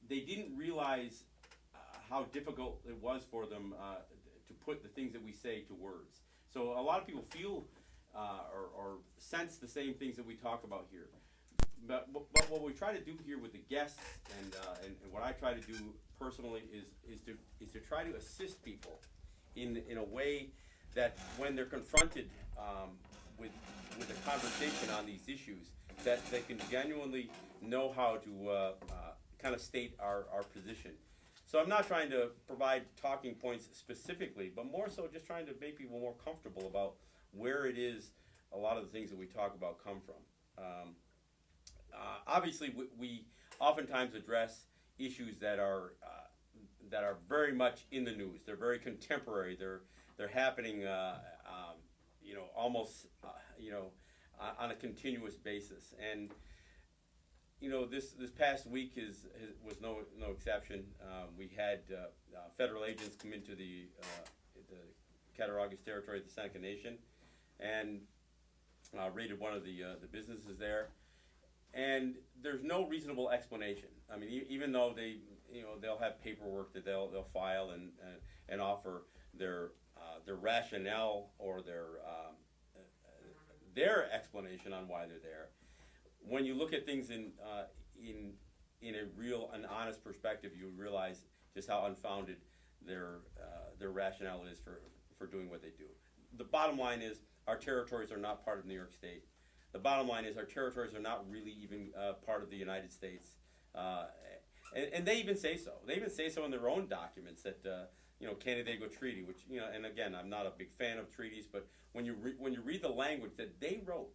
they didn't realize how difficult it was for them to put the things that we say to words. So a lot of people feel or sense the same things that we talk about here. But what we try to do here with the guests and what I try to do personally is to try to assist people in a way that when they're confronted with with a conversation on these issues, that they can genuinely know how to kind of state our position. So I'm not trying to provide talking points specifically, but more so just trying to make people more comfortable about where it is a lot of the things that we talk about come from. Obviously, we oftentimes address issues that are very much in the news. They're very contemporary. They're happening, almost, on a continuous basis. And this past week was no exception. We had federal agents come into the Cattaraugus territory of the Seneca Nation and raided one of the businesses there. And there's no reasonable explanation. I mean, even though they'll have paperwork that they'll file and offer their rationale or their explanation on why they're there. When you look at things in a real and honest perspective, you realize just how unfounded their rationale is for doing what they do. The bottom line is our territories are not part of New York State. The bottom line is our territories are not really even part of the United States, and they even say so. They even say so in their own documents that Canandaigua Treaty, which and again, I'm not a big fan of treaties, but when you read the language that they wrote,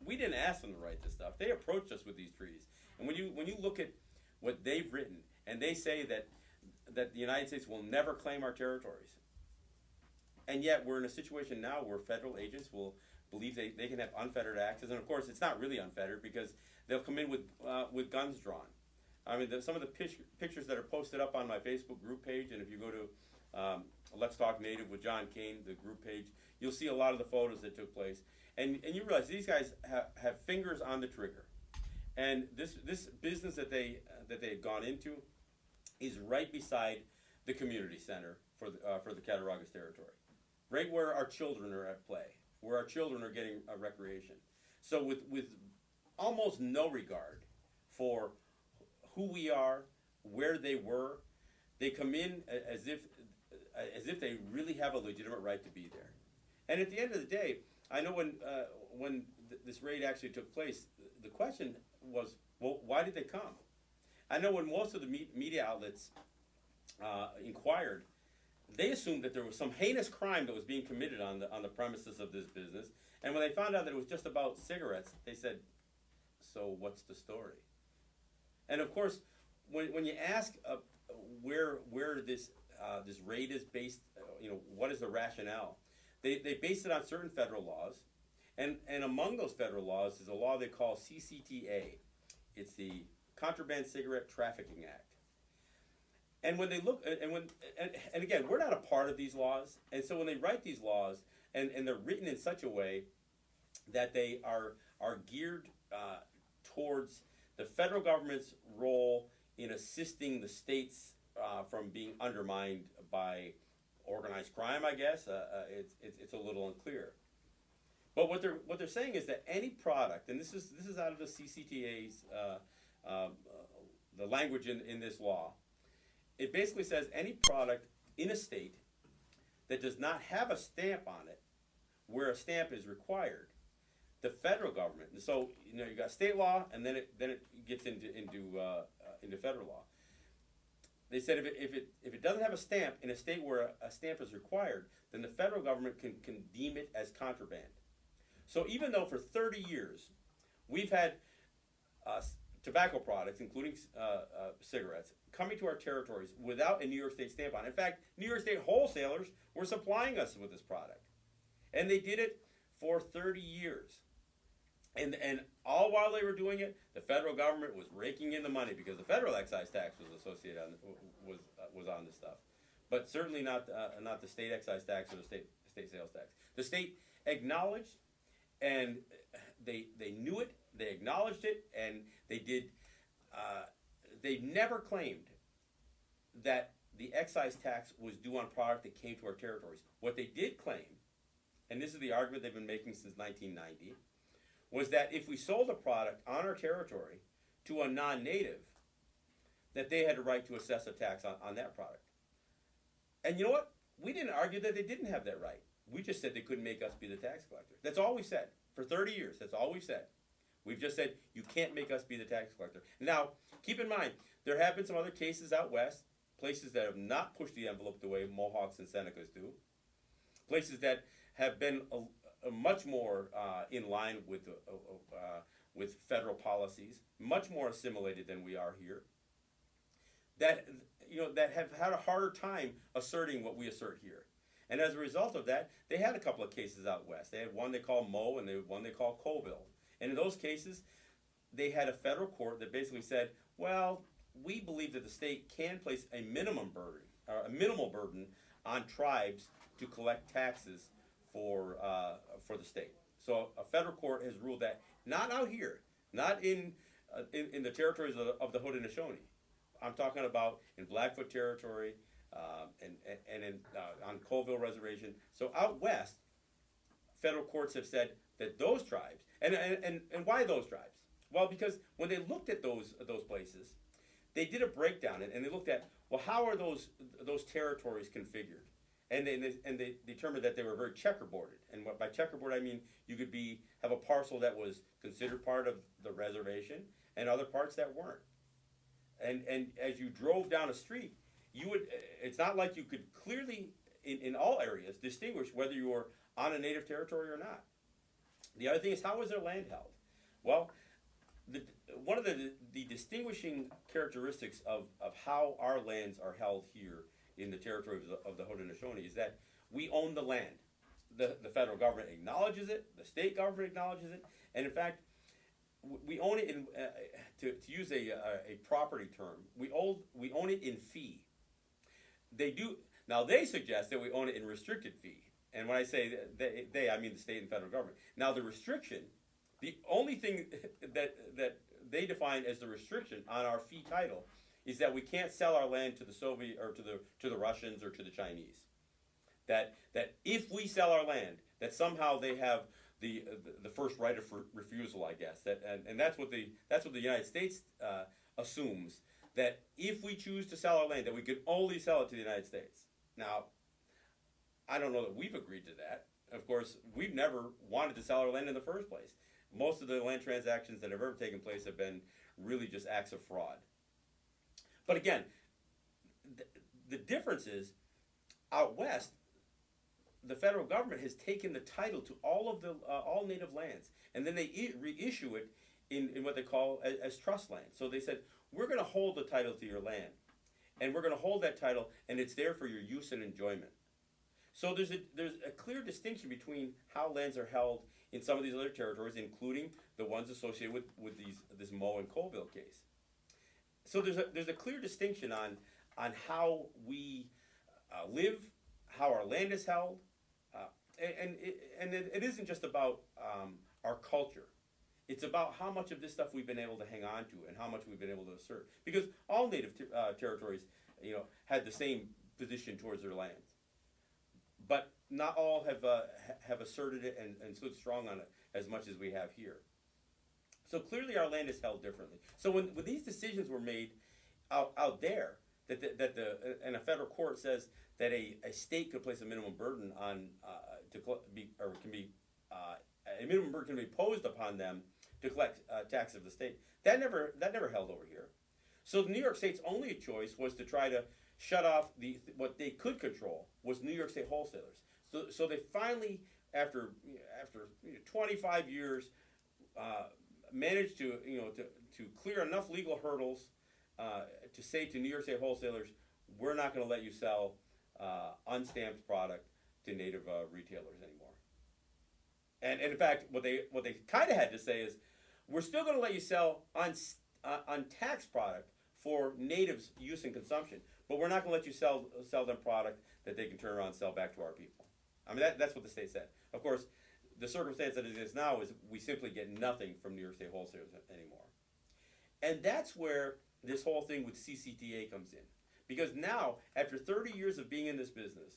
we didn't ask them to write this stuff. They approached us with these treaties, and when you look at what they've written, and they say that the United States will never claim our territories, and yet we're in a situation now where federal agents will believe they can have unfettered access, and of course it's not really unfettered because they'll come in with guns drawn. I mean, some of the pictures that are posted up on my Facebook group page, and if you go to Let's Talk Native with John Kane, the group page, you'll see a lot of the photos that took place, and you realize these guys have fingers on the trigger, and this business that they had gone into is right beside the community center for the Cattaraugus territory, right where our children are at play, where our children are getting recreation. So with almost no regard for who we are, where they were, they come in as if they really have a legitimate right to be there. And at the end of the day, I know when this raid actually took place, the question was, well, why did they come? I know when most of the media outlets inquired, they assumed that there was some heinous crime that was being committed on the premises of this business. And when they found out that it was just about cigarettes, they said, so what's the story? And of course, when you ask where this raid is based, what is the rationale? They base it on certain federal laws, and among those federal laws is a law they call CCTA. It's the Contraband Cigarette Trafficking Act. And when they look, and again, we're not a part of these laws, and so when they write these laws, and they're written in such a way that they are geared towards the federal government's role in assisting the states from being undermined by organized crime, I guess, it's a little unclear. But what they're saying is that any product, and this is out of the CCTA's the language in this law. It basically says any product in a state that does not have a stamp on it, where a stamp is required, the federal government. And so you got state law, and then it gets into federal law. They said if it doesn't have a stamp in a state where a stamp is required, then the federal government can deem it as contraband. So even though for 30 years we've had tobacco products, including cigarettes, coming to our territories without a New York State stamp on it. In fact, New York State wholesalers were supplying us with this product. And they did it for 30 years. And all while they were doing it, the federal government was raking in the money because the federal excise tax was associated was on this stuff, but certainly not the state excise tax or the state sales tax. The state acknowledged, and they knew it, they acknowledged it, and they did They never claimed that the excise tax was due on product that came to our territories. What they did claim, and this is the argument they've been making since 1990, was that if we sold a product on our territory to a non-native, that they had a right to assess a tax on that product. And you know what? We didn't argue that they didn't have that right. We just said they couldn't make us be the tax collector. That's all we said. For 30 years, that's all we've said. We've just said, you can't make us be the tax collector. Now, keep in mind, there have been some other cases out west, places that have not pushed the envelope the way Mohawks and Senecas do, places that have been a much more in line with federal policies, much more assimilated than we are here, that have had a harder time asserting what we assert here. And as a result of that, they had a couple of cases out west. They had one they call Moe and one they call Colville. And in those cases, they had a federal court that basically said, well, we believe that the state can place a minimal burden on tribes to collect taxes for the state. So a federal court has ruled that, not out here, not in the territories of the Haudenosaunee. I'm talking about in Blackfoot territory and on Colville Reservation. So out west, federal courts have said that those tribes, and why those tribes? Well, because when they looked at those places, they did a breakdown and they looked at, well, how are those territories configured? And they determined that they were very checkerboarded. And by checkerboard I mean you could have a parcel that was considered part of the reservation and other parts that weren't. And as you drove down a street, it's not like you could clearly in all areas distinguish whether you were on a native territory or not. The other thing is, how was their land held? Well, one of the distinguishing characteristics of how our lands are held here in the territory of the Haudenosaunee is that we own the land. The federal government acknowledges it, the state government acknowledges it, and in fact, we own it in, to use a property term, we own it in fee. Now they suggest that we own it in restricted fee. And when I say they, I mean the state and federal government. Now the restriction, the only thing that they define as the restriction on our fee title is that we can't sell our land to the Soviet or to the Russians or to the Chinese. That if we sell our land, that somehow they have the first right of refusal, I guess. And that's what the United States assumes, that if we choose to sell our land, that we could only sell it to the United States. Now, I don't know that we've agreed to that. Of course, we've never wanted to sell our land in the first place. Most of the land transactions that have ever taken place have been really just acts of fraud. But again, the difference is, out west, the federal government has taken the title to all native lands, and then they reissue it in what they call as trust land. So they said, we're going to hold the title to your land, and we're going to hold that title, and it's there for your use and enjoyment. So there's a clear distinction between how lands are held in some of these other territories, including the ones associated with this Moe and Colville case. So there's a clear distinction on how we live, how our land is held, and it isn't just about our culture. It's about how much of this stuff we've been able to hang on to and how much we've been able to assert. Because all native territories, had the same position towards their lands, but not all have asserted it and stood strong on it as much as we have here. So clearly, our land is held differently. So when these decisions were made out there, and a federal court says that a state could place a minimum burden on a minimum burden can be imposed upon them to collect tax of the state. That never held over here. So New York State's only choice was to try to shut off what they could control was New York State wholesalers. So they finally, after 25 years, managed to clear enough legal hurdles to say to New York State wholesalers, we're not going to let you sell unstamped product to native retailers anymore. And in fact, what they kind of had to say is, we're still going to let you sell untaxed product for natives' use and consumption, but we're not going to let you sell them product that they can turn around and sell back to our people. I mean, that's what the state said. Of course, the circumstance that it is now is we simply get nothing from New York State wholesalers anymore. And that's where this whole thing with CCTA comes in. Because now, after 30 years of being in this business,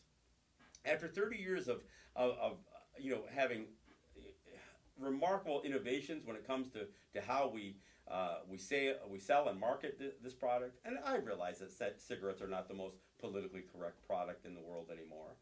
after 30 years of having remarkable innovations when it comes to how we sell and market this product, and I realize that cigarettes are not the most politically correct product in the world anymore.